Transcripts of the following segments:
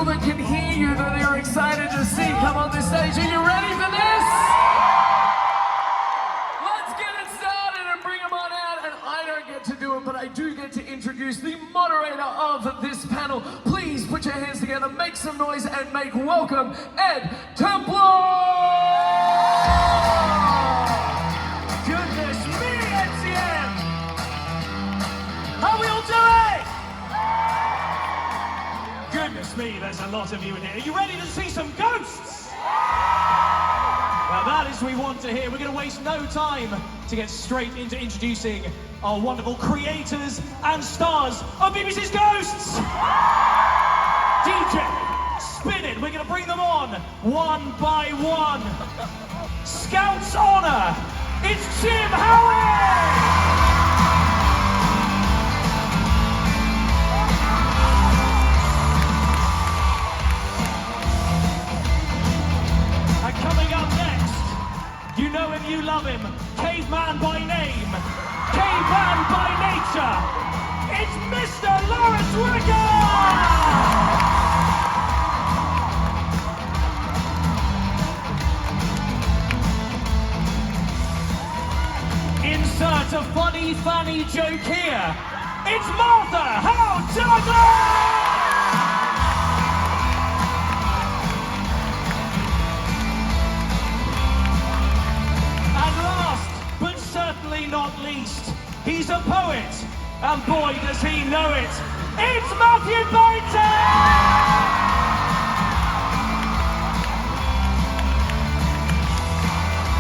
people that can hear you that you're excited to see come on this stage. Are you ready for this? Let's get it started and bring them on out. And I don't get to do it, but I do get to introduce the moderator of this panel. Please put your hands together, make some noise, and make welcome Ed Templar! Goodness me, MCM! How we all doing? Goodness me, there's a lot of you in here. Are you ready to see some ghosts? Well, that is what we want to hear. We're going to waste no time to get straight into introducing our wonderful creators and stars of BBC's Ghosts! DJ, spin it. We're going to bring them on one by one. Scout's Honor, it's Jim Howe! Coming up next, you know him, you love him, caveman by name, caveman by nature, it's Mr. Lawrence Wicker! Insert a funny, funny joke here, it's Martha Howe-Douglas! Certainly not least, he's a poet, and boy does he know it, it's Matthew Bainton!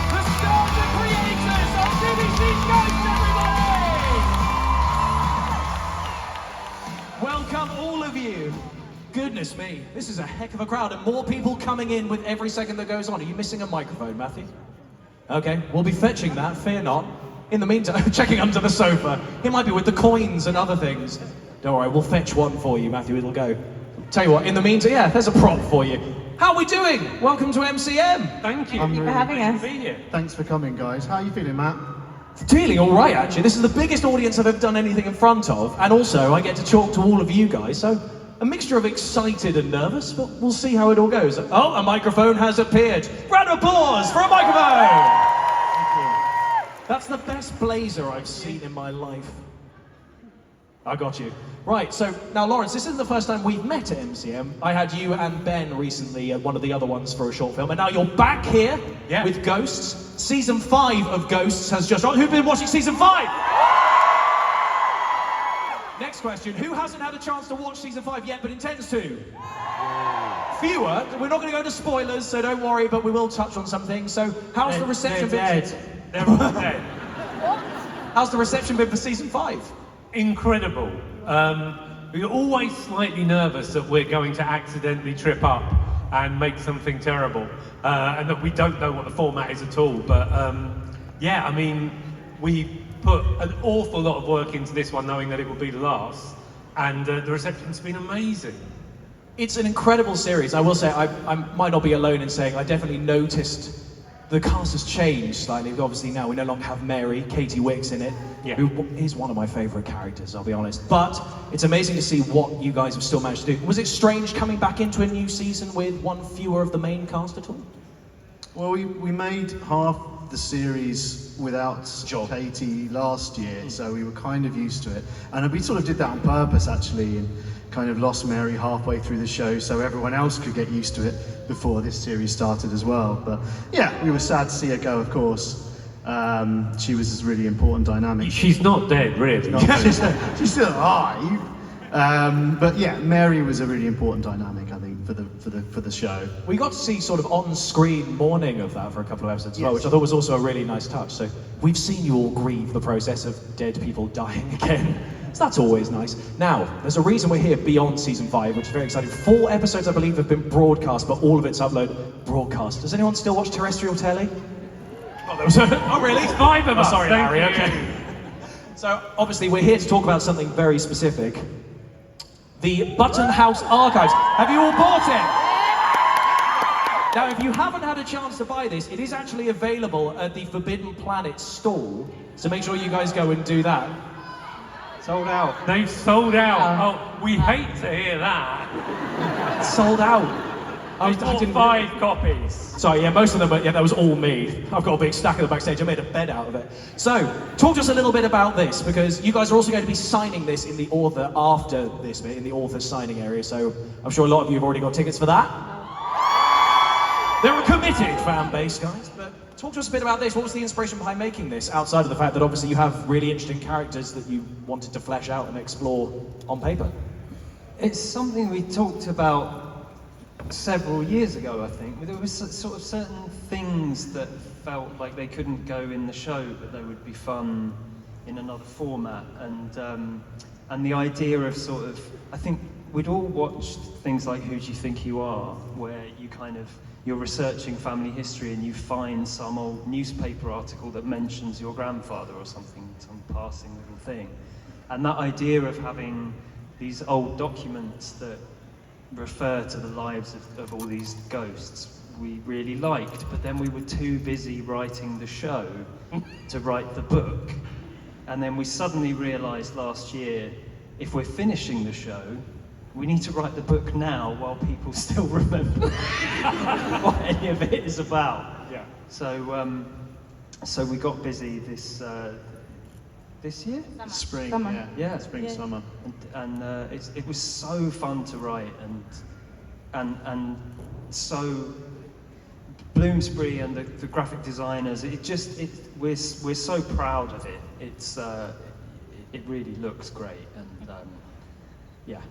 The stars and creators of BBC's Ghosts, everybody! Welcome all of you. Goodness me, this is a heck of a crowd, and more people coming in with every second that goes on. Are you missing a microphone, Matthew? Okay, we'll be fetching that, fear not. In the meantime, checking under the sofa. He might be with the coins and other things. Don't worry, we'll fetch one for you, Matthew, it'll go. Tell you what, in the meantime, yeah, there's a prop for you. How are we doing? Welcome to MCM. Thank you. Thank you for having us. Be here. Thanks for coming, guys. How are you feeling, Matt? Feeling all right, actually. This is the biggest audience I've ever done anything in front of, and also I get to talk to all of you guys, so a mixture of excited and nervous, but we'll see how it all goes. Oh, a microphone has appeared. Round of applause for a microphone! That's the best blazer I've seen in my life. I got you. Right, so now Lawrence, this isn't the first time we've met at MCM. I had you and Ben recently at one of the other ones for a short film, and now you're back here with Ghosts. Season 5 of Ghosts has just... Who's been watching Season 5? Next question, who hasn't had a chance to watch Season 5 yet but intends to? Fewer. We're not going to go to spoilers, so don't worry, but we will touch on some things. So how's the reception been? They're all dead. How's the reception been for Season 5? Incredible. We're always slightly nervous that we're going to accidentally trip up and make something terrible, and that we don't know what the format is at all. But yeah, I mean, we put an awful lot of work into this one, knowing that it will be the last, and the reception's been amazing. It's an incredible series. I will say, I might not be alone in saying I definitely noticed the cast has changed slightly. Obviously now we no longer have Mary, Katie Wicks in it, who is one of my favourite characters, I'll be honest. But it's amazing to see what you guys have still managed to do. Was it strange coming back into a new season with one fewer of the main cast at all? Well, we made half the series without Katie last year, so we were kind of used to it. And we sort of did that on purpose, actually, and kind of lost Mary halfway through the show so everyone else could get used to it before this series started as well. But yeah, we were sad to see her go, of course. She was a really important dynamic. She's not dead, really. She's still alive. But yeah, Mary was a really important dynamic, I think, for the show. We got to see sort of on-screen mourning of that for a couple of episodes as well, which I thought was also a really nice touch. So we've seen you all grieve the process of dead people dying again. So that's always nice. Now, there's a reason we're here beyond Season 5, which is very exciting. 4 episodes, I believe, have been broadcast, but all of it's broadcast. Does anyone still watch terrestrial telly? Oh, there was oh really? 5 of us. Sorry, Larry, okay. So, obviously, we're here to talk about something very specific. The Button House Archives. Have you all bought it? Now, if you haven't had a chance to buy this, it is actually available at the Forbidden Planet stall, so make sure you guys go and do that. Sold out. They've sold out. Yeah. Oh, we hate to hear that. Sold out. I bought 5 copies. Sorry, yeah, most of them, yeah, that was all me. I've got a big stack in the backstage. I made a bed out of it. So, talk to us a little bit about this, because you guys are also going to be signing this in the author after this bit, in the author signing area. So, I'm sure a lot of you have already got tickets for that. They're a committed fan base, guys. But talk to us a bit about this. What was the inspiration behind making this, outside of the fact that obviously you have really interesting characters that you wanted to flesh out and explore on paper? It's something we talked about several years ago, I think. There was sort of certain things that felt like they couldn't go in the show, but they would be fun in another format. And the idea of sort of, I think we'd all watched things like Who Do You Think You Are, where you're researching family history and you find some old newspaper article that mentions your grandfather or something, some passing little thing. And that idea of having these old documents that refer to the lives of all these ghosts we really liked, but then we were too busy writing the show to write the book. And then we suddenly realised last year, if we're finishing the show, we need to write the book now while people still remember what any of it is about. Yeah. So we got busy this year? Spring, Summer. Yeah. Spring, summer. And it was so fun to write, and so Bloomsbury and the graphic designers, we're so proud of it. It really looks great, and yeah.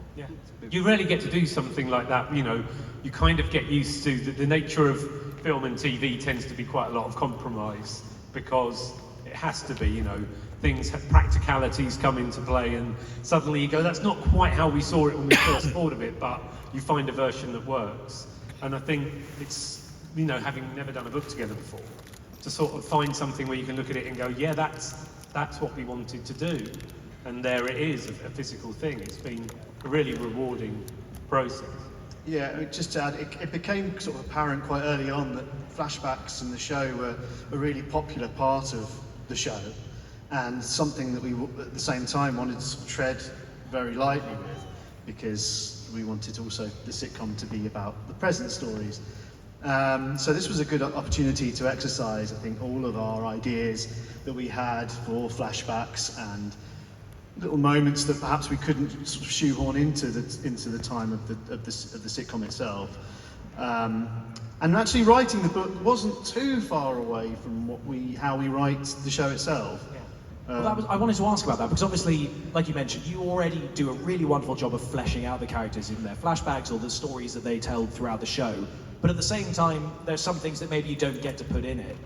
You rarely get to do something like that. You know, you kind of get used to the nature of film and TV tends to be quite a lot of compromise, because it has to be, you know, practicalities come into play, and suddenly you go, that's not quite how we saw it when we first thought of it, but you find a version that works. And I think it's, you know, having never done a book together before, to sort of find something where you can look at it and go, yeah, that's what we wanted to do. And there it is, a physical thing. It's been a really rewarding process. Yeah, just to add, it became sort of apparent quite early on that flashbacks in the show were a really popular part of the show, and something that we at the same time wanted to sort of tread very lightly with, because we wanted also the sitcom to be about the present stories. So this was a good opportunity to exercise, I think, all of our ideas that we had for flashbacks and little moments that perhaps we couldn't sort of shoehorn into the time of the sitcom itself. And actually writing the book wasn't too far away from how we write the show itself. Well, I wanted to ask about that, because obviously, like you mentioned, you already do a really wonderful job of fleshing out the characters in their flashbacks or the stories that they tell throughout the show. But at the same time, there's some things that maybe you don't get to put in it.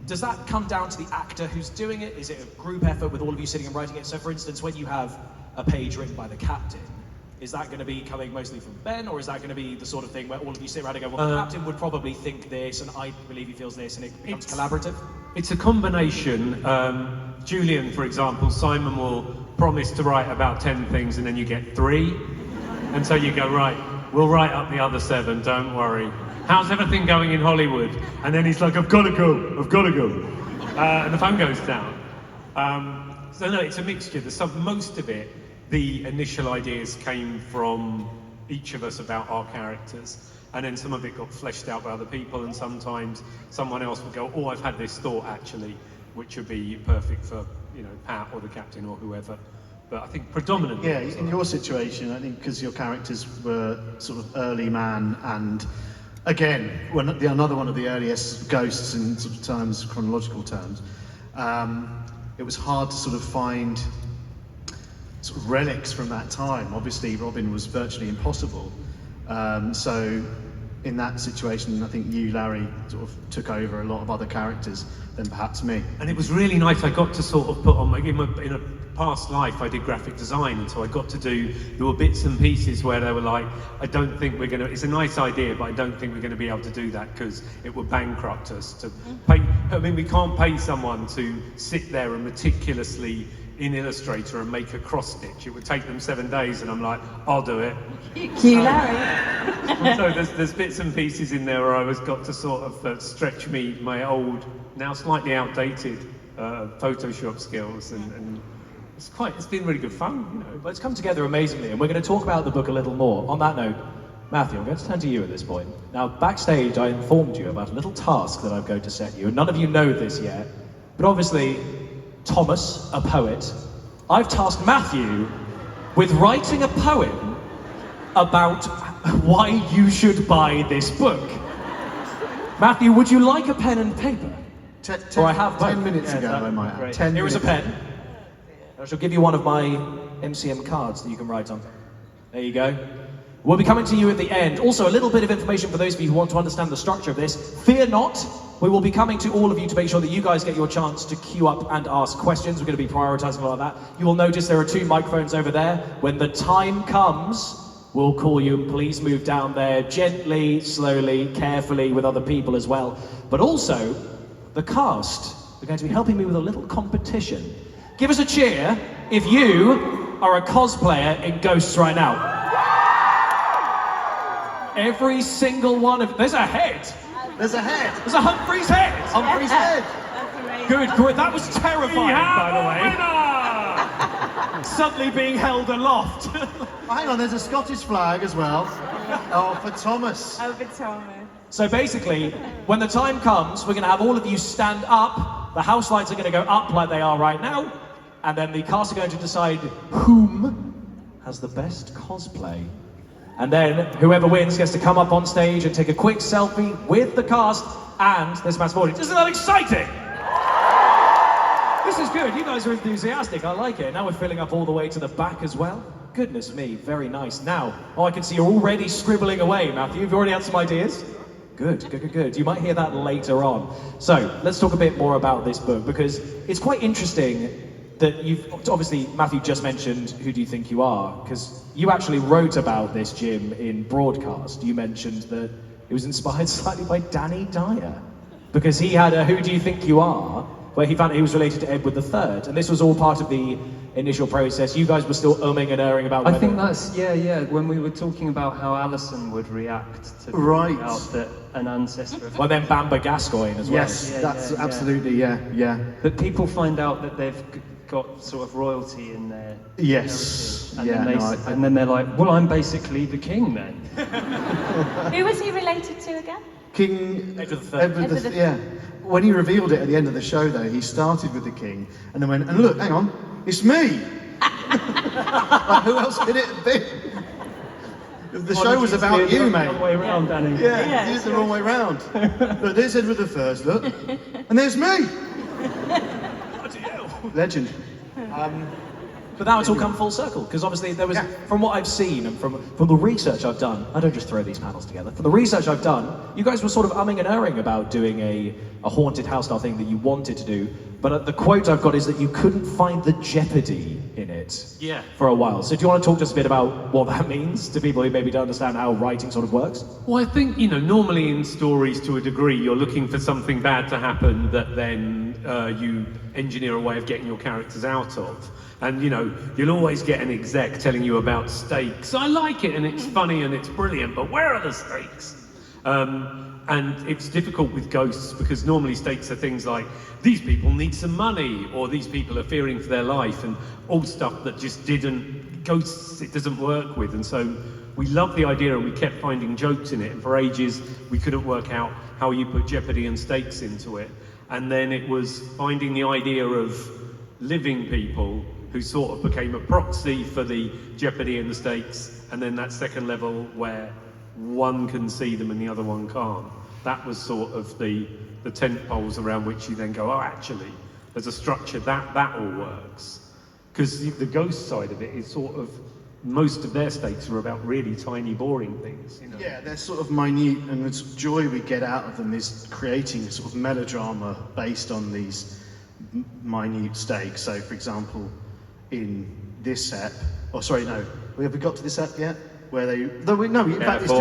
Does that come down to the actor who's doing it? Is it a group effort with all of you sitting and writing it? So for instance, when you have a page written by the captain, is that going to be coming mostly from Ben, or is that going to be the sort of thing where all of you sit around and go, well, the captain would probably think this, and I believe he feels this, and it becomes collaborative? It's a combination. Julian, for example, Simon will promise to write about 10 things and then you get 3. And so you go, right, we'll write up the other 7, don't worry. How's everything going in Hollywood? And then he's like, I've got to go. And the phone goes down. So no, it's a mixture. Most of it, the initial ideas came from each of us about our characters. And then some of it got fleshed out by other people, and sometimes someone else would go, oh, I've had this thought actually, which would be perfect for, you know, Pat or the captain or whoever. But I think predominantly... Yeah, in your situation, I think because your characters were sort of early man, and again, another one of the earliest ghosts in sort of terms, chronological terms, it was hard to sort of find sort of relics from that time. Obviously, Robin was virtually impossible. So in that situation, I think you, Larry, sort of took over a lot of other characters than perhaps me. And it was really nice. I got to sort of put on in a past life, I did graphic design, and so I got to there were bits and pieces where they were like, I don't think we're going to, it's a nice idea, but I don't think we're going to be able to do that because it would bankrupt us to pay. I mean, we can't pay someone to sit there and meticulously in Illustrator and make a cross stitch. It would take them 7 days, and I'm like, I'll do it. Cue Larry. So there's bits and pieces in there where I got to sort of stretch my old, now slightly outdated Photoshop skills, and it's been really good fun, you know. But it's come together amazingly, and we're going to talk about the book a little more. On that note, Matthew, I'm going to turn to you at this point. Now, backstage, I informed you about a little task that I'm going to set you, and none of you know this yet, but obviously, Thomas, a poet, I've tasked Matthew with writing a poem about why you should buy this book. Matthew, would you like a pen and paper? Or I have both. 10 minutes ago, I might have. 10 Here is a minutes. pen. I shall give you one of my MCM cards that you can write on. There you go. We'll be coming to you at the end. Also, a little bit of information for those of you who want to understand the structure of this. Fear not, we will be coming to all of you to make sure that you guys get your chance to queue up and ask questions. We're going to be prioritising a lot of that. You will notice there are 2 microphones over there. When the time comes, we'll call you. Please move down there gently, slowly, carefully with other people as well. But also, the cast are going to be helping me with a little competition. Give us a cheer if you are a cosplayer in Ghosts right now. Every single one of... There's a head! There's a head! There's a Humphrey's head! Humphrey's head! That's amazing. Good. That was terrifying, by the way. Winner! Suddenly being held aloft. Oh, hang on, there's a Scottish flag as well. Oh, for Thomas. Over Thomas. So basically, when the time comes, we're going to have all of you stand up. The house lights are going to go up like they are right now. And then the cast are going to decide whom has the best cosplay. And then whoever wins gets to come up on stage and take a quick selfie with the cast and this massive audience. Isn't that exciting? This is good. You guys are enthusiastic. I like it. Now we're filling up all the way to the back as well. Goodness me, very nice. Now, I can see you're already scribbling away, Matthew. You've already had some ideas? Good. You might hear that later on. So, let's talk a bit more about this book, because it's quite interesting that you've, obviously, Matthew just mentioned Who Do You Think You Are? Because you actually wrote about this, Jim, in Broadcast. You mentioned that it was inspired slightly by Danny Dyer, because he had a Who Do You Think You Are? Where he found out he was related to Edward III, and this was all part of the initial process. You guys were still umming and erring about I think that's, yeah, when we were talking about how Alison would react to finding out that an ancestor of... Well, then Bamba Gascoigne as well. Yes, that's absolutely, yeah. But people find out that they've got sort of royalty in their Yes. heritage, and then they're like, well, I'm basically the king then. Who was he related to again? King Edward III. Yeah. When he revealed it at the end of the show, though, he started with the king and then went, and look, hang on, it's me! Like, who else could it be? The show was about you, mate. The wrong way around, Danny. Yeah, it's the wrong way round. Look, there's Edward I, look. And there's me! Legend. But now it's all come full circle, because obviously there was, from what I've seen and from the research I've done, I don't just throw these panels together, from the research I've done, you guys were sort of umming and erring about doing a haunted house style thing that you wanted to do, but the quote I've got is that you couldn't find the jeopardy in it for a while. So do you want to talk to us a bit about what that means to people who maybe don't understand how writing sort of works? Well, I think, normally in stories to a degree, you're looking for something bad to happen that then you engineer a way of getting your characters out of. And, you'll always get an exec telling you about stakes. I like it and it's funny and it's brilliant, but where are the stakes? And it's difficult with ghosts because normally stakes are things like, these people need some money, or these people are fearing for their life, and all stuff that just ghosts, it doesn't work with. And so we loved the idea and we kept finding jokes in it. And for ages, we couldn't work out how you put jeopardy and stakes into it. And then it was finding the idea of living people who sort of became a proxy for the jeopardy and the stakes, and then that second level where one can see them and the other one can't. That was sort of the tent poles around which you then go, oh, actually, there's a structure that all works. Because the ghost side of it is sort of, most of their stakes are about really tiny, boring things. Yeah, they're sort of minute, and the joy we get out of them is creating a sort of melodrama based on these minute stakes. So, for example, in this set, have we got to this set yet? Where they, in fact, it's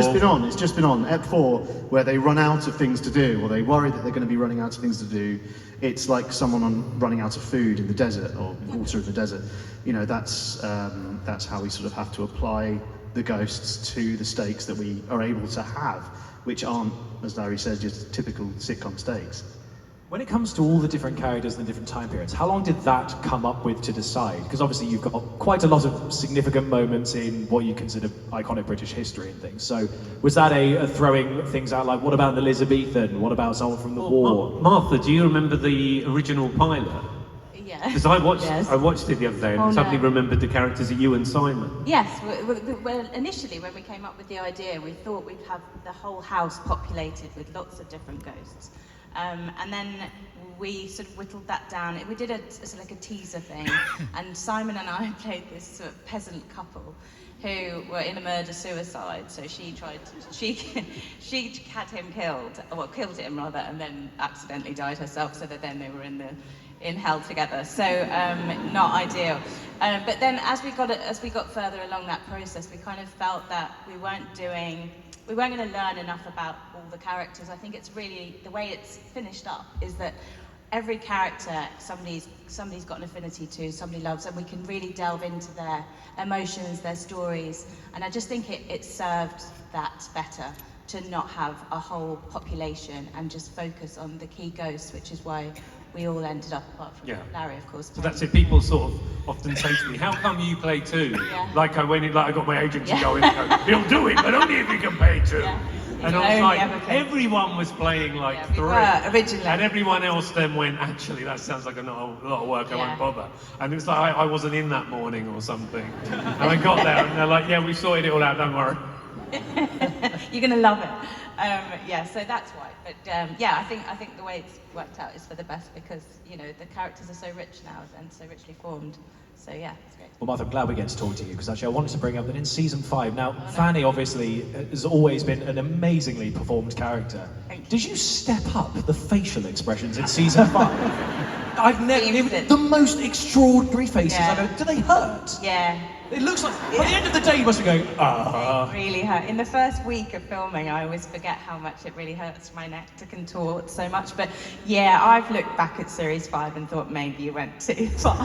just been on, Ep 4, where they run out of things to do, or they worry that they're going to be running out of things to do. It's like someone running out of food in the desert, or water in the desert. That's how we sort of have to apply the ghosts to the stakes that we are able to have, which aren't, as Larry says, just typical sitcom stakes. When it comes to all the different characters and the different time periods, how long did that come up with to decide? Because obviously you've got quite a lot of significant moments in what you consider iconic British history and things. So was that a throwing things out like, what about an Elizabethan? What about someone from the war? Martha, do you remember the original pilot? Yeah. Because I watched Yes. it the other day and Oh, suddenly no. remembered the characters of you and Simon. Yes, well, initially when we came up with the idea, we thought we'd have the whole house populated with lots of different ghosts. And then we sort of whittled that down. We did like a teaser thing, and Simon and I played this sort of peasant couple who were in a murder-suicide. So she had him killed, well, killed him rather, and then accidentally died herself. So that then they were in hell together. So not ideal. But then as we got further along that process, we kind of felt that we weren't going to learn enough about all the characters. I think it's really, the way it's finished up is that every character somebody's got an affinity to, somebody loves, and we can really delve into their emotions, their stories. And I just think it served that better to not have a whole population and just focus on the key ghosts, which is why we all ended up, apart from Larry, of course. So that's it. People sort of often say to me, "How come you play two?" Yeah. Like I went in, like I got my agent to Yeah. go in and go, "He'll do it, but only if he can play two." Yeah. And You I was only like, ever can. everyone was playing like Yeah, we three. were originally. And everyone else then went, actually, that sounds like a lot of work, I Yeah. won't bother. And it was like, I wasn't in that morning or something. And I got there and they're like, yeah, we've sorted it all out, don't worry. You're gonna love it. Yeah, so that's why. But yeah, I think the way it's worked out is for the best because the characters are so rich now and so richly formed. So yeah, it's great. Well, Martha, I'm glad we get to talk to you because actually I wanted to bring up that in season 5, now Fanny obviously has always been an amazingly performed character. Thank you. Did you step up the facial expressions in season 5? I've never, Seems the most extraordinary faces Yeah. I've ever, do they hurt? Yeah. It looks like, by the end of the day you must be going, It really hurt. In the first week of filming, I always forget how much it really hurts my neck to contort so much. But yeah, I've looked back at series 5 and thought maybe you went too far.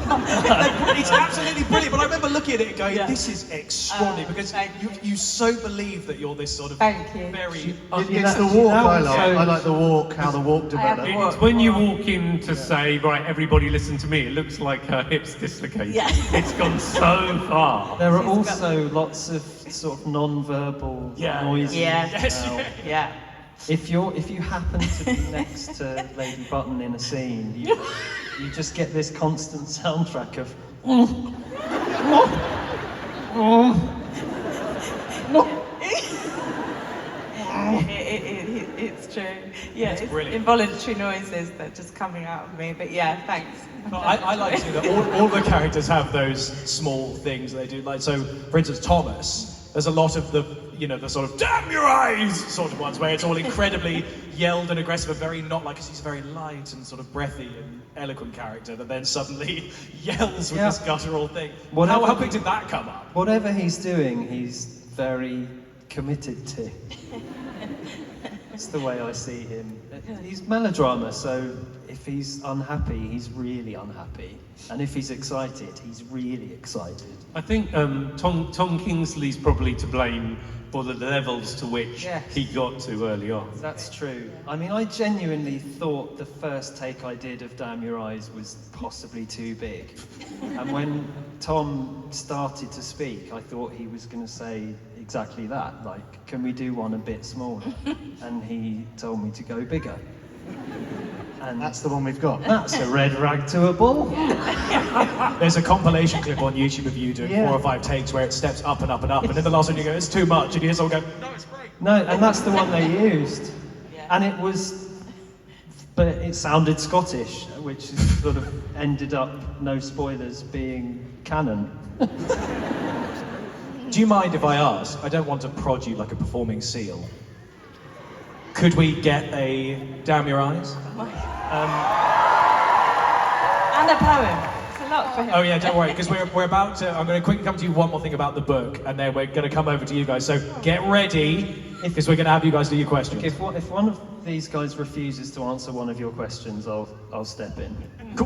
It's absolutely brilliant, but I remember looking at it and going, Yeah. this is extraordinary, because thank you so believe that you're this sort of Thank you. very... It's the walk I like. I like the walk, how the walk I have developed. the walk. It's when you walk in to say, right, everybody listen to me, it looks like her hips dislocated. Yeah. It's gone so far. There are also lots of sort of non-verbal noises. Yeah. Yes, now. Yeah. If you happen to be next to Lady Button in a scene, you just get this constant soundtrack of. It's true. Yeah, it's brilliant. involuntary noises that are just coming out of me. But yeah, thanks. No, I like to that all the characters have those small things they do. Like, so, for instance, Thomas, there's a lot of the sort of damn your eyes sort of ones where it's all incredibly yelled and aggressive and very not like, because he's very light and sort of breathy and eloquent character that then suddenly yells with this guttural thing. How big did that come up? Whatever he's doing, he's very committed to. That's the way I see him. He's melodrama, so if he's unhappy, he's really unhappy. And if he's excited, he's really excited. I think Tom Kingsley's probably to blame for the levels to which Yes. he got to early on. That's true. I mean, I genuinely thought the first take I did of Damn Your Eyes was possibly too big. And when Tom started to speak, I thought he was going to say exactly that. Like, can we do one a bit smaller? And he told me to go bigger. And That's the one we've got. that's a red rag to a bull. There's a compilation clip on YouTube of you doing Yeah. 4 or 5 takes where it steps up and up and up, and then the last one you go, it's too much, and you hear someone go, no, it's great. No, and that's the one they used. Yeah. And it was, but it sounded Scottish, which sort of ended up, no spoilers, being canon. Do you mind if I ask? I don't want to prod you like a performing seal. Could we get a Damn Your Eyes? And a poem. It's a lot for him. Oh yeah, don't worry, because we're about to, I'm going to quickly come to you one more thing about the book, and then we're going to come over to you guys. So get ready, because we're going to have you guys do your questions. If one of these guys refuses to answer one of your questions, I'll step in.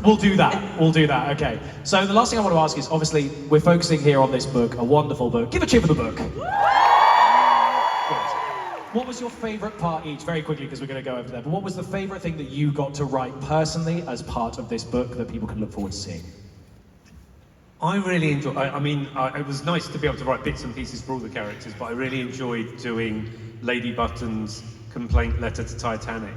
We'll do that. We'll do that. Okay. So the last thing I want to ask is, obviously, we're focusing here on this book, a wonderful book. Give a cheer for the book. Good. What was your favourite part each? Very quickly, because we're going to go over there. But what was the favourite thing that you got to write personally as part of this book that people can look forward to seeing? I really enjoyed. It was nice to be able to write bits and pieces for all the characters, but I really enjoyed doing Lady Button's complaint letter to Titanic.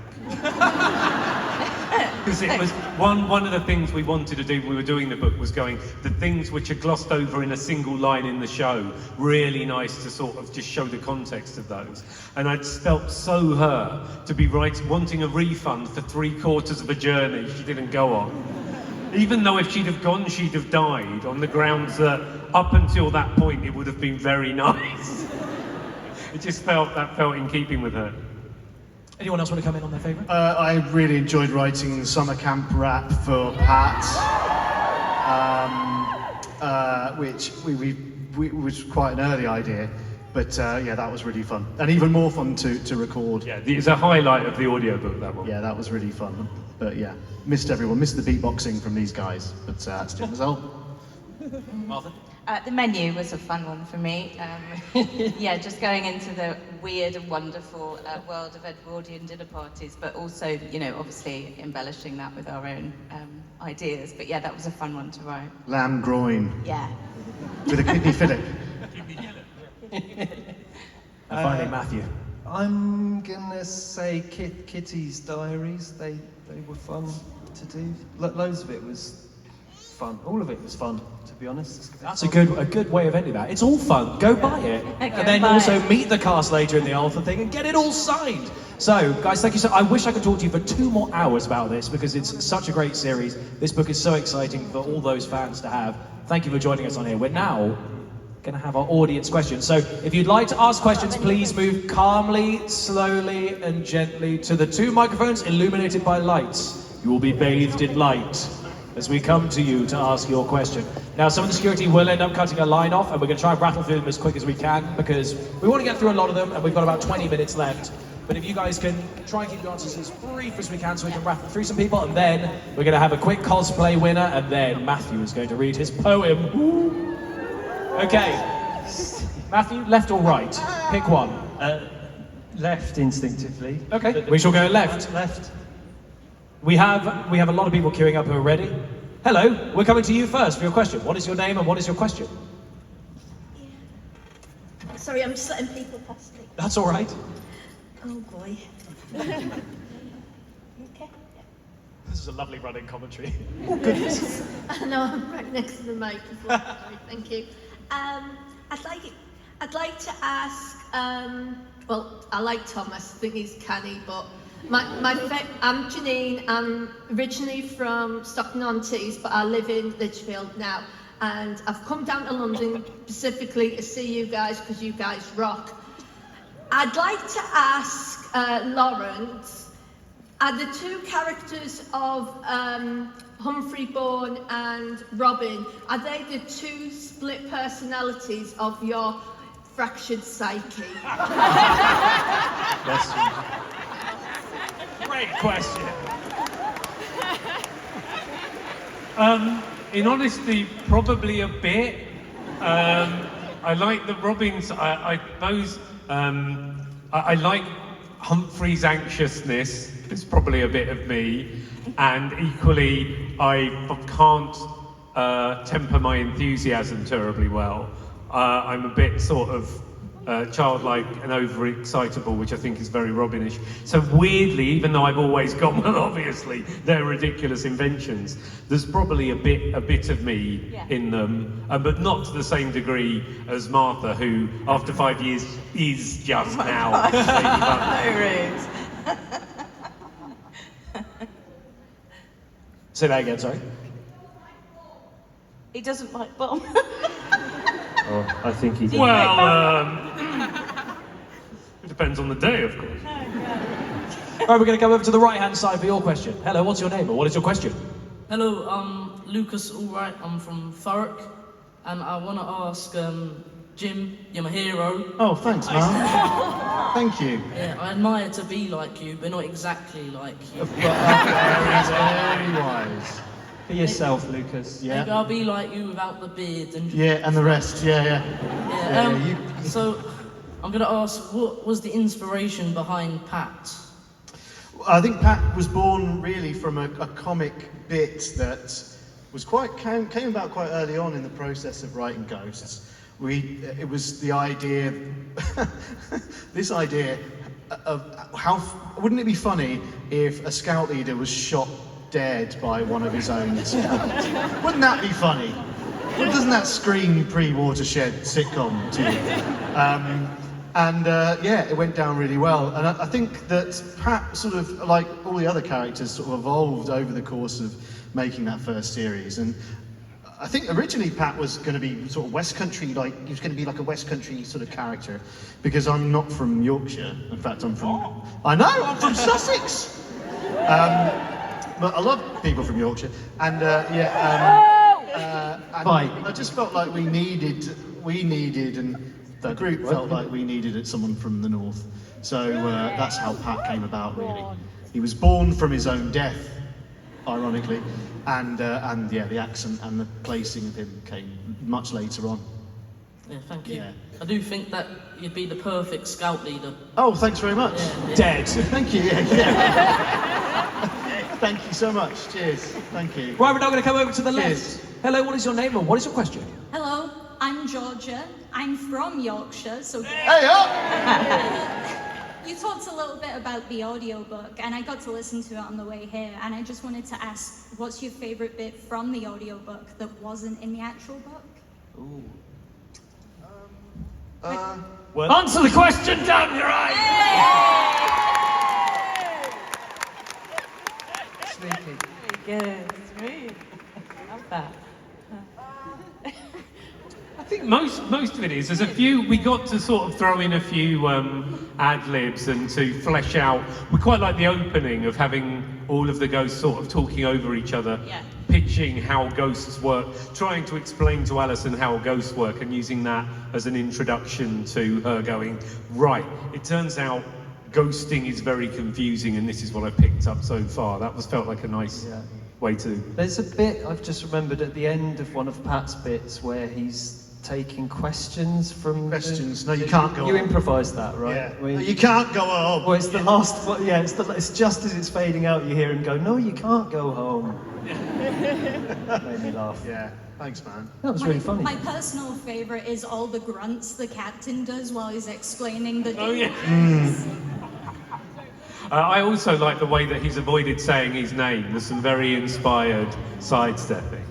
Because it was one of the things we wanted to do when we were doing the book was going, the things which are glossed over in a single line in the show, really nice to sort of just show the context of those. And I'd felt so hurt to be wanting a refund for 3/4 of a journey she didn't go on. Even though if she'd have gone, she'd have died, on the grounds that up until that point it would have been very nice. It just felt in keeping with her. Anyone else want to come in on their favourite? I really enjoyed writing the summer camp rap for Pat, which was quite an early idea, but yeah, that was really fun, and even more fun to record. Yeah, it's a highlight of the audiobook, that one. Yeah, that was really fun. But yeah, missed the beatboxing from these guys, but that's a different result. Martha? The menu was a fun one for me. Yeah, just going into the weird and wonderful world of Edwardian dinner parties, but also, you know, obviously embellishing that with our own ideas. But yeah, that was a fun one to write. Lamb groin Yeah. with a kidney fillet. And finally, Matthew. I'm gonna say Kitty's diaries. They were fun to do. Loads of it was fun. All of it was fun, to be honest. That's a good way of ending that. It's all fun. Go buy it, and then buy also it. meet the cast later in the Arthur thing and get it all signed. So, guys, thank you so. I wish I could talk to you for 2 more hours about this because it's such a great series. This book is so exciting for all those fans to have. Thank you for joining us on here. We're now going to have our audience questions. So, if you'd like to ask questions, please move calmly, slowly, and gently to the 2 microphones illuminated by lights. You will be bathed in light as we come to you to ask your question. Now, some of the security will end up cutting a line off, and we're going to try and rattle through them as quick as we can, because we want to get through a lot of them, and we've got about 20 minutes left. But if you guys can try and keep your answers as brief as we can so we can rattle through some people, and then we're going to have a quick cosplay winner, and then Matthew is going to read his poem. Woo. Okay. Matthew, left or right? Pick one. Left instinctively. Okay, we shall go left. Left. We have a lot of people queuing up who are ready. Hello, we're coming to you first for your question. What is your name and what is your question? Sorry, I'm just letting people past me. That's all right. Oh boy. Okay. This is a lovely running commentary. I know I'm right next to the microphone. Thank you. I'd like to ask. Well, I like Thomas. I think he's canny, but I'm Janine. I'm originally from Stockton-on-Tees, but I live in Lichfield now. And I've come down to London specifically to see you guys because you guys rock. I'd like to ask Lawrence, are the 2 characters of Humphrey Bourne and Robin, are they the 2 split personalities of your fractured psyche? Yes. Great question. In honesty, probably a bit. I like the Robins. I suppose I like Humphrey's anxiousness. It's probably a bit of me, and equally, I can't temper my enthusiasm terribly well. I'm a bit sort of childlike and overexcitable, which I think is very Robinish. So weirdly, even though I've always got one, obviously, they're ridiculous inventions, there's probably a bit of me in them, but not to the same degree as Martha, who, after 5 years, is just now. Say that again, sorry. He doesn't like bomb. Oh, I think he did. Well, it depends on the day, of course. Right, we're going to come over to the right-hand side for your question. Hello, what's your name or what is your question? Hello, I'm Lucas Allwright. I'm from Thurrock, and I want to ask Jim, you're my hero. Oh, thanks, man. Thank you. Yeah, I admire to be like you, but not exactly like you. Very wise. Be yourself, Lucas. Maybe Yeah. I'll be like you without the beard and. Yeah, and the rest. Yeah. Yeah, so I'm going to ask, what was the inspiration behind Pat? I think Pat was born really from a comic bit that was came about quite early on in the process of writing Ghosts. It was the idea, this idea of how wouldn't it be funny if a scout leader was shot dead by one of his own scouts? Wouldn't that be funny? Doesn't that scream pre-Watershed sitcom to you? Yeah, it went down really well. And I think that Pat, sort of like all the other characters, sort of evolved over the course of making that first series. And I think originally Pat was going to be sort of West Country, like he was going to be like a West Country sort of character, because I'm not from Yorkshire. In fact, I'm from. I know, I'm from Sussex. But I love people from Yorkshire, and I just felt like we needed, and the group felt like we needed someone from the north. So that's how Pat came about, really. He was born from his own death, ironically, and yeah, the accent and the placing of him came much later on. Yeah, thank you. Yeah. I do think that you'd be the perfect scout leader. Oh, thanks very much. Yeah. Dead. Thank you. Yeah. Thank you so much. Cheers. Thank you. Right, we're now going to come over to the Cheers. left. Hello, what is your name and what is your question? Hello, I'm Georgia. I'm from Yorkshire, so... Hey up! You talked a little bit about the audiobook, and I got to listen to it on the way here, and I just wanted to ask, what's your favourite bit from the audiobook that wasn't in the actual book? Ooh. Well, answer the question, damn your eyes! Sneaky. Good, sweet. Love that. I think most of it is. There's a few, we got to sort of throw in a few ad-libs and to flesh out. We quite like the opening of having all of the ghosts sort of talking over each other, Yeah. pitching how ghosts work, trying to explain to Alison how ghosts work and using that as an introduction to her going, right, it turns out ghosting is very confusing and this is what I picked up so far. That felt like a nice way to... There's a bit I've just remembered at the end of one of Pat's bits where he's taking questions from... Questions? No, you can't go You on. improvised that, right? Yeah. Where- No, you can't go home. Well, it's the last one, yeah, it's just as it's fading out, you hear him go, no, you can't go home. Made me laugh. Yeah. Thanks, man. That was really funny. My personal favourite is all the grunts the captain does while he's explaining the... Oh, yeah. I also like the way that he's avoided saying his name. There's some very inspired sidestepping.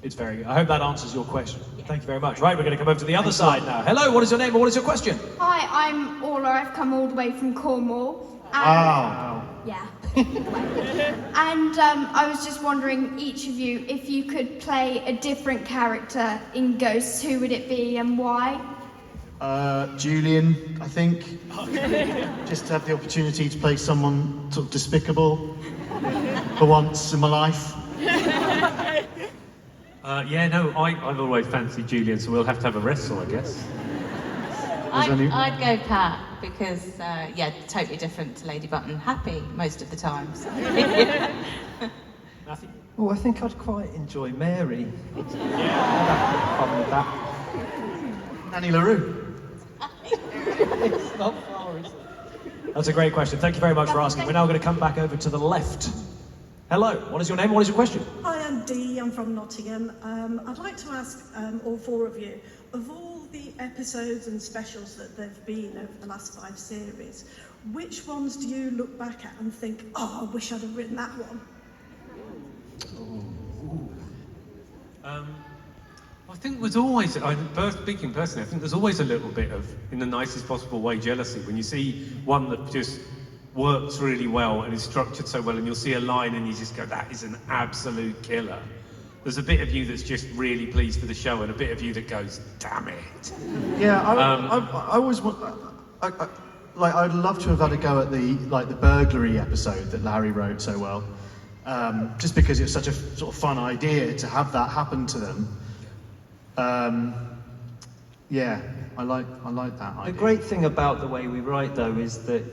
It's very good. I hope that answers your question. Thank you very much. Right, we're going to come over to the other side now. Hello, what is your name and what is your question? Hi, I'm Orla. I've come all the way from Cornwall. Wow. Yeah. And I was just wondering, each of you, if you could play a different character in Ghosts, who would it be and why? Julian, I think. Just to have the opportunity to play someone sort of despicable for once in my life. Yeah, no, I've always fancied Julian, so we'll have to have a wrestle, I guess. I'd go Pat because, yeah, totally different to Lady Button. Happy most of the times. Matthew? Oh, I think I'd quite enjoy Mary. I'd have fun with that. Nanny LaRue. It's not far, is it? That's a great question. Thank you very much for asking. We're now going to come back over to the left. Hello, what is your name? What is your question? Hi, I'm Dee. I'm from Nottingham. I'd like to ask all four of you, of all the episodes and specials that there've been over the last 5 series, which ones do you look back at and think, oh, I wish I'd have written that one? I think there's always, speaking personally, I think there's always a little bit of, in the nicest possible way, jealousy. When you see one that just works really well and is structured so well, and you'll see a line and you just go, that is an absolute killer. There's a bit of you that's just really pleased for the show and a bit of you that goes, damn it. Yeah, I always want... I'd love to have had a go at the burglary episode that Larry wrote so well. Just because it was such a sort of fun idea to have that happen to them. Yeah, I like that idea. The great thing about the way we write, though, is that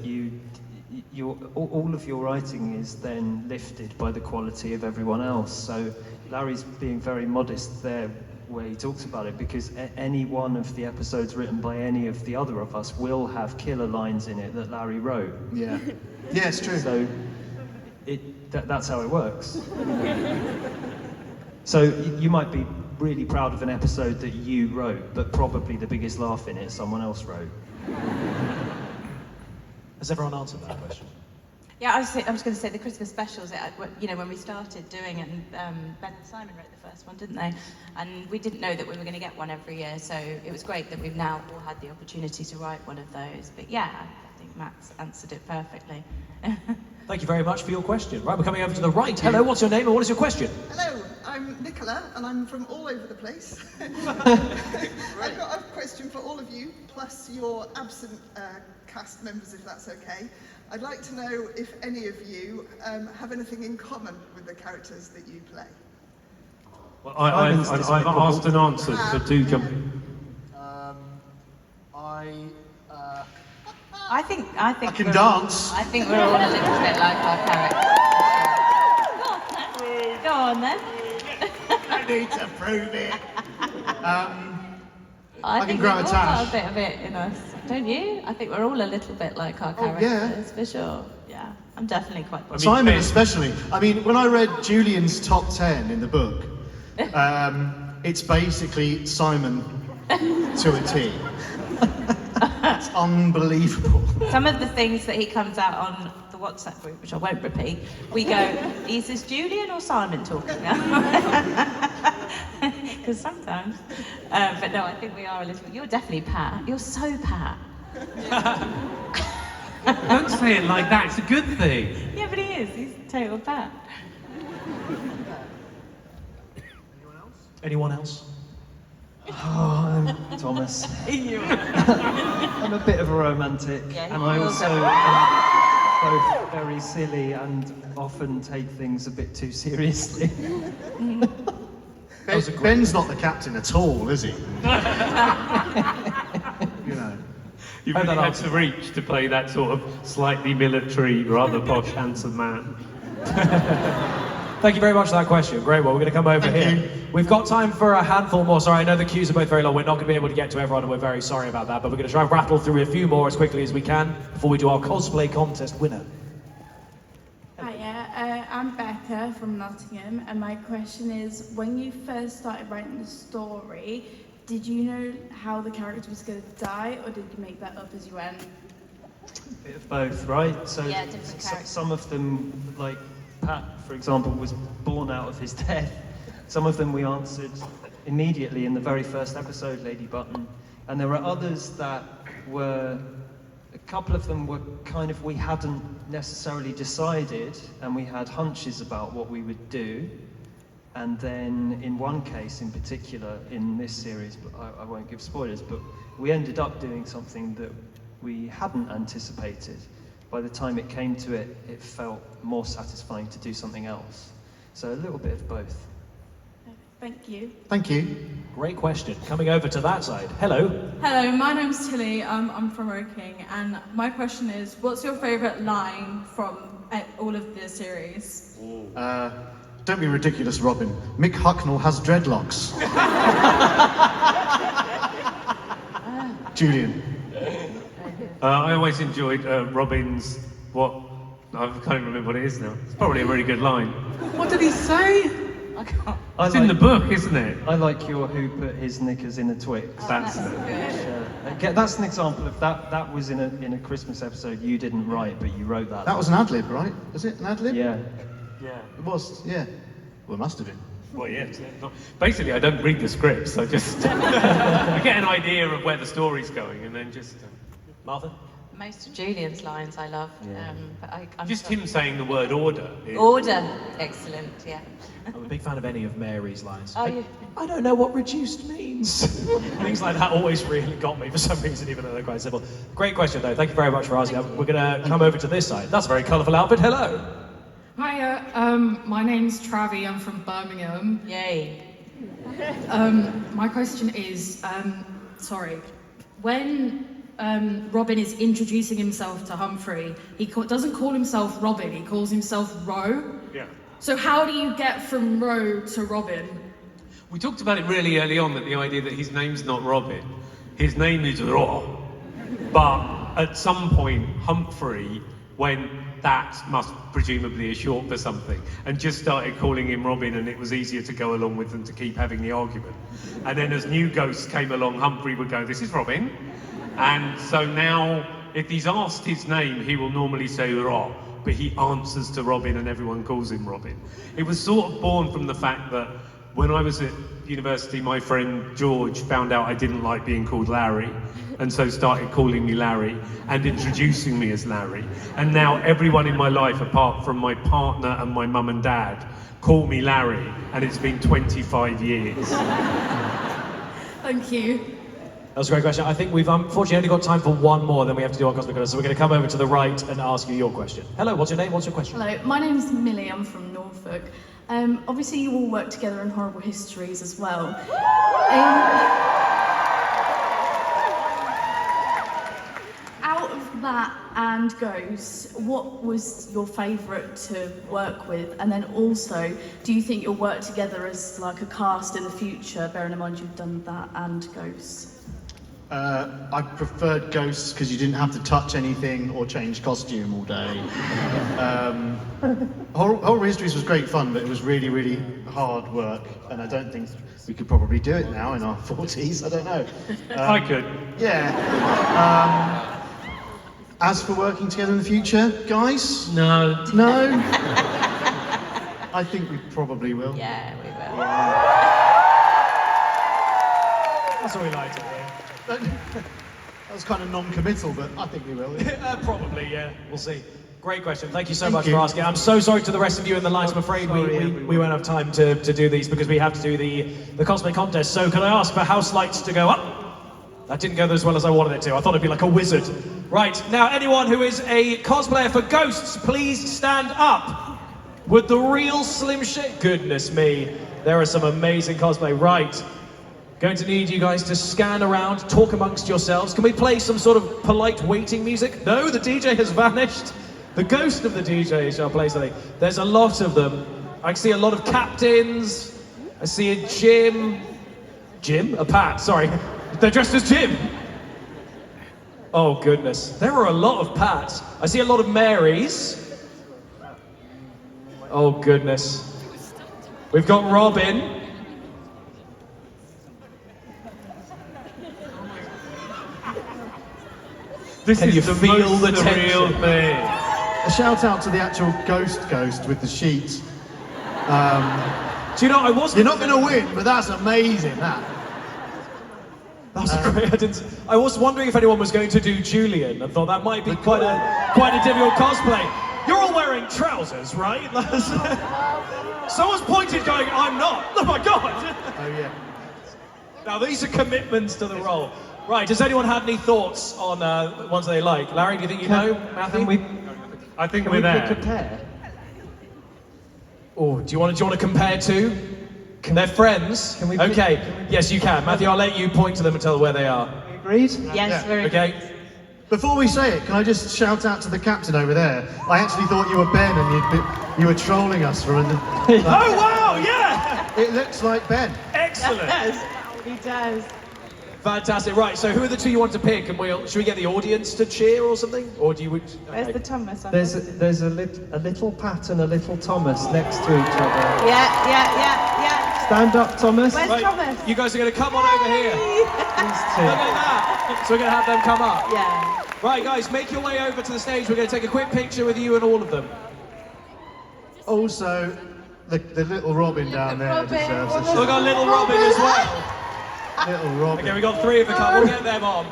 all of your writing is then lifted by the quality of everyone else. So Larry's being very modest there where he talks about it, because any one of the episodes written by any of the other of us will have killer lines in it that Larry wrote. Yeah. Yeah, it's true. So that's how it works. So you might be really proud of an episode that you wrote, but probably the biggest laugh in it someone else wrote. Has everyone answered that question? Yeah, I was going to say the Christmas specials, when we started doing it, and Ben and Simon wrote the first one, didn't they? And we didn't know that we were going to get one every year, so it was great that we've now all had the opportunity to write one of those. But yeah, I think Matt's answered it perfectly. Thank you very much for your question. Right, we're coming over to the right. Hello, what's your name and what is your question? Hello, I'm Nicola and I'm from all over the place. I've got a question for all of you, plus your absent cast members, if that's okay. I'd like to know if any of you have anything in common with the characters that you play. Well, I've asked and answered, but do jump in. I think I can dance. I think we're all a little bit like our characters. Go on then. I need to prove it. I can think grow a we've all tash. got a bit of it in us, don't you? I think we're all a little bit like our Oh, yeah. characters, for sure. Yeah, I'm definitely quite. Simon especially. I mean, when I read Julian's top 10 in the book, it's basically Simon to a T. It's unbelievable. Some of the things that he comes out on the WhatsApp group, which I won't repeat, we go, is this Julian or Simon talking now? Because sometimes. But no, I think we are a little. You're definitely Pat. You're so Pat. Don't say it like that, it's a good thing. Yeah, but he is. He's total Pat. Anyone else? Oh, I'm Thomas. I'm a bit of a romantic, Yeah, and I he also will. am both very silly and often take things a bit too seriously. Ben's not the captain at all, is he? You know. You really had to reach to play that sort of slightly military, rather posh, handsome man. Thank you very much for that question. Great, well, we're going to come over Thank here. you. We've got time for a handful more. Sorry, I know the queues are both very long. We're not going to be able to get to everyone, and we're very sorry about that, but we're going to try and rattle through a few more as quickly as we can before we do our cosplay contest winner. Hiya, I'm Becca from Nottingham, and my question is, when you first started writing the story, did you know how the character was going to die, or did you make that up as you went? A bit of both, right? So Yeah, different characters. some of them, like Pat, for example, was born out of his death. Some of them we answered immediately in the very first episode, Lady Button. And there were others that were, a couple of them were kind of, we hadn't necessarily decided, and we had hunches about what we would do. And then in one case in particular, in this series, but I won't give spoilers, but we ended up doing something that we hadn't anticipated. By the time it came to it, it felt more satisfying to do something else. So a little bit of both. Thank you. Thank you. Great question. Coming over to that side. Hello. Hello, my name's Tilly, I'm from Woking, and my question is, what's your favourite line from all of the series? Don't be ridiculous, Robin. Mick Hucknall has dreadlocks. Julian. I always enjoyed Robin's, I can't even remember what it is now. It's probably a really good line. What did he say? I can't. It's in the book, isn't it? I like your who put his knickers in a Twix. That's it. Good. That's an example of that. That was in a Christmas episode you didn't write, but you wrote that. That was an ad-lib, right? Was it an ad-lib? Yeah. Yeah. It was, yeah. Well, it must have been. Well, yeah. Basically, I don't read the scripts. I just I get an idea of where the story's going, and then just. Martha? Most of Julian's lines I love, but I'm Just sorry. him saying the word order. Order, excellent, yeah. I'm a big fan of any of Mary's lines. Oh, you? I don't know what reduced means. Things like that always really got me for some reason, even though they're quite simple. Great question, though. Thank you very much for asking. We're going to come over to this side. That's a very colourful outfit. Hello. Hiya, my name's Travi, I'm from Birmingham. Yay. My question is, when Robin is introducing himself to Humphrey, he doesn't call himself Robin, he calls himself Ro. Yeah. So how do you get from Ro to Robin? We talked about it really early on, that the idea that his name's not Robin, his name is Raw. But at some point, Humphrey went, that must presumably is short for something, and just started calling him Robin, and it was easier to go along with than to keep having the argument. And then as new ghosts came along, Humphrey would go, this is Robin. And so now, if he's asked his name, he will normally say Raw, but he answers to Robin and everyone calls him Robin. It was sort of born from the fact that when I was at university, my friend George found out I didn't like being called Larry, and so started calling me Larry and introducing me as Larry. And now everyone in my life, apart from my partner and my mum and dad, call me Larry, and it's been 25 years. Thank you. That was a great question. I think we've unfortunately only got time for one more, then we have to do our Cosmic Colors. So we're going to come over to the right and ask you your question. Hello, what's your name? What's your question? Hello, my name's Millie, I'm from Norfolk. Obviously you all work together in Horrible Histories as well. Out of that and Ghosts, what was your favourite to work with? And then also, do you think you'll work together as like a cast in the future, bearing in mind you've done that and Ghosts? I preferred Ghosts because you didn't have to touch anything or change costume all day. Horrible Histories was great fun, but it was really, really hard work, and I don't think we could probably do it now in our 40s. I don't know. I could. Yeah. As for working together in the future, guys? No. No? I think we probably will. Yeah, we will. That's what we like to hear. That was kind of non-committal, but I think we will. Probably, yeah. We'll see. Great question. Thank you so much for asking. I'm so sorry to the rest of you in the lines. I'm afraid we won't have time to do these because we have to do the Cosmic Contest. So can I ask for house lights to go up? That didn't go as well as I wanted it to. I thought it'd be like a wizard. Right, now anyone who is a cosplayer for Ghosts, please stand up. With the real Slim Shady... Goodness me. There are some amazing cosplay. Right. Going to need you guys to scan around, talk amongst yourselves. Can we play some sort of polite waiting music? No, the DJ has vanished. The ghost of the DJ shall play something. There's a lot of them. I see a lot of captains. I see a Jim. Jim? A Pat, sorry. They're dressed as Jim. Oh goodness. There are a lot of Pats. I see a lot of Marys. Oh goodness. We've got Robin. Can you feel the tension? thing? A shout out to the actual ghost with the sheet. Do you know, You're not going to win, but that's amazing, that. That was great. I was wondering if anyone was going to do Julian. I thought that might be quite a difficult cosplay. You're all wearing trousers, right? Someone's pointed going, I'm not. Oh my God. Oh yeah. Now these are commitments to the role. Right, does anyone have any thoughts on ones they like? Larry, do you think you know? Matthew? I think we're there. Pick a pair? Oh, do you want to compare two? They're friends. Okay, yes you can. Matthew, I'll let you point to them and tell where they are. Agreed? Yes, very good. Okay. Before we say it, can I just shout out to the captain over there? I actually thought you were Ben and you were trolling us from... Oh wow, yeah! It looks like Ben. Excellent. He does. Fantastic. Right, so who are the two you want to pick? And should we get the audience to cheer or something? Or do you... Where's the Thomas? There's a little Pat and a little Thomas next to each other. Yeah. Stand up, Thomas. Where's Thomas? You guys are going to come on over here. These two. Look at that. So we're going to have them come up. Yeah. Right, guys, make your way over to the stage. We're going to take a quick picture with you and all of them. Also, the little Robin down there deserves a We've shout. got little Robin as well. Little Robin. Okay, we got three of the couple. We'll get them on.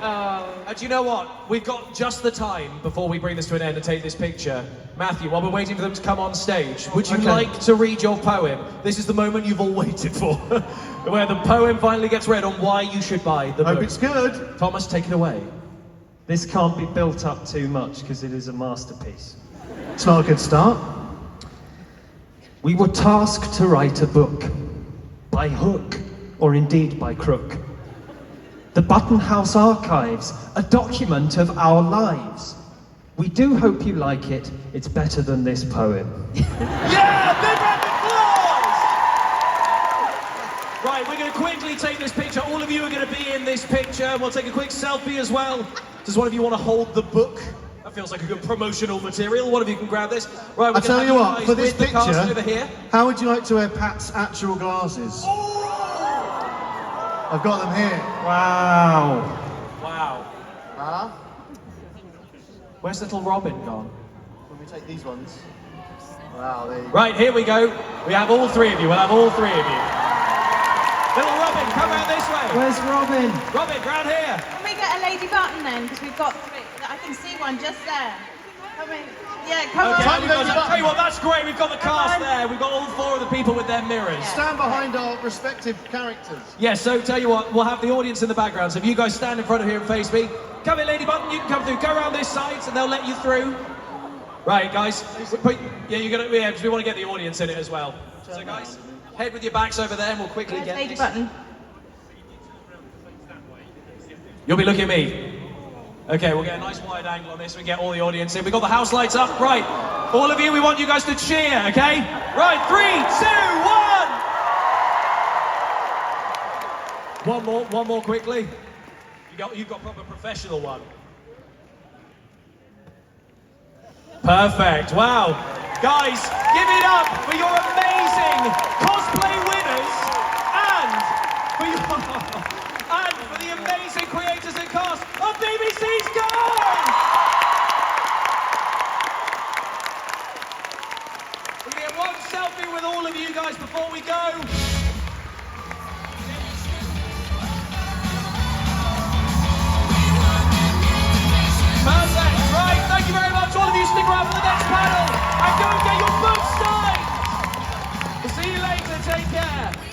And do you know what? We've got just the time before we bring this to an end and take this picture. Matthew, while we're waiting for them to come on stage, would you like to read your poem? This is the moment you've all waited for. Where the poem finally gets read on why you should buy the book. Hope it's good. Thomas, take it away. This can't be built up too much because it is a masterpiece. It's not a good start. We were tasked to write a book, by hook, or indeed by crook. The Button House Archives, a document of our lives. We do hope you like it. It's better than this poem. Yeah, big round of applause! Right, we're quickly take this picture. All of you are going to be in this picture. We'll take a quick selfie as well. Does one of you want to hold the book? That feels like a good promotional material. One of you can grab this. Right, I'll tell you what, for this the cast over picture, here. how would you like to wear Pat's actual glasses? I've got them here. Wow. Wow. Huh? Where's little Robin gone? When we take these ones. Wow, there you go. Right, here we go. We have all three of you. We'll have all three of you. Little Robin, come around this way. Where's Robin? Robin, round here. Can we get a lady button then? Because we've got three. I can see one just there. Come in. Yeah, come Okay, on. I'll tell you what, that's great. We've got the cast there. We've got all four of the people with their mirrors. Stand behind our respective characters. Yeah, so tell you what, we'll have the audience in the background. So if you guys stand in front of here and face me, come in, Lady Button, you can come through. Go around this side and they'll let you through. Right, guys. Because we want to get the audience in it as well. So guys, head with your backs over there and we'll quickly get Lady this. Button. You'll be looking at me. Okay, we'll get a nice wide angle on this. We get all the audience in. We got the house lights up. Right, all of you, we want you guys to cheer, okay? Right, 3, 2, 1. One more quickly. You've got proper professional one. Perfect. Wow, guys, give it up for your amazing cosplay winners and for the amazing creators and cast of BBC's Gone! We're going to get one selfie with all of you guys before we go. Perfect, right, thank you very much. All of you stick around for the next panel and go and get your books signed. We'll see you later, take care.